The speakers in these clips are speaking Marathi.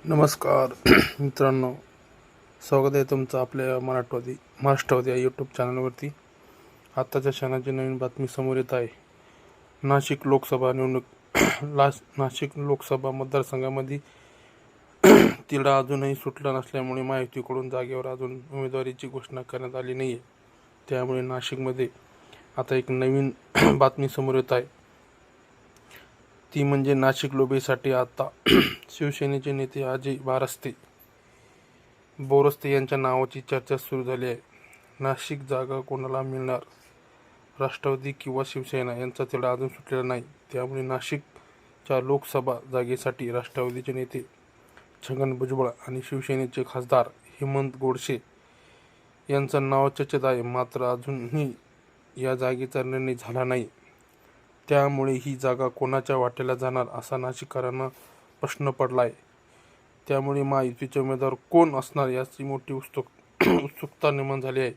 नमस्कार मित्रांनो, स्वागत आहे तुमचं आपल्या महाराष्ट्रवादी या यूट्यूब चॅनलवरती. आत्ताच्या क्षणाची नवीन बातमी समोर येत आहे. नाशिक लोकसभा निवडणूक नाशिक लोकसभा मतदारसंघामध्ये तिढा अजूनही सुटला नसल्यामुळे महायुतीकडून जागेवर अजून उमेदवारीची घोषणा करण्यात आली नाही आहे. त्यामुळे नाशिकमध्ये आता एक नवीन बातमी समोर येत आहे. ती म्हणजे नाशिक लोकसभेसाठी आता शिवसेनेचे नेते अजय बोरस्ते यांच्या नावाची चर्चा सुरू झाली आहे. नाशिक जागा कोणाला मिळणार? राष्ट्रवादी किंवा शिवसेना यांचा तिढा अजून सुटलेला नाही. त्यामुळे नाशिकच्या लोकसभा जागेसाठी राष्ट्रवादीचे नेते छगन भुजबळ आणि शिवसेनेचे खासदार हेमंत गोडसे यांचं नाव चर्चेत आहे. मात्र अजूनही या जागेचा निर्णय झाला नाही. त्यामुळे ही जागा कोणाच्या वाट्याला जाणार असा नाशिककरांना प्रश्न पडला आहे. त्यामुळे महायुतीचे उमेदवार कोण असणार याची मोठी उत्सुकता निर्माण झाली आहे.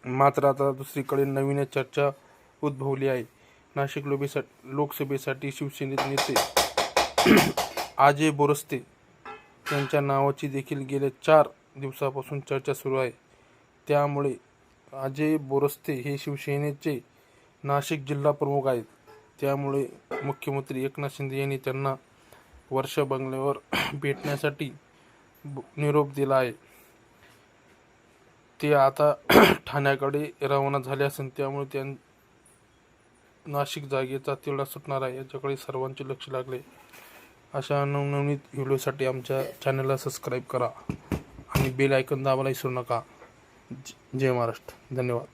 मात्र आता दुसरीकडे नवीन चर्चा उद्भवली आहे. नाशिक लोकसभेसाठी शिवसेनेचे नेते अजय बोरस्ते यांच्या नावाची देखील गेल्या 4 दिवसापासून चर्चा सुरू आहे. त्यामुळे अजय बोरस्ते हे शिवसेनेचे नाशिक जिल्हा प्रमुख आहेत. त्यामुळे मुख्यमंत्री एकनाथ शिंदे यांनी त्यांना वर्षा बंगल्यावर भेटण्यासाठी निरोप दिला आहे. ते आता ठाण्याकडे रवाना झाले असून त्यामुळे नाशिक जागेचा तिढा सुटणार आहे याच्याकडे सर्वांचे लक्ष लागले. अशा नवनवीन व्हिडिओसाठी आमच्या चॅनलला सबस्क्राईब करा आणि बेल आयकॉन दाबायला विसरू नका. जय महाराष्ट्र. धन्यवाद.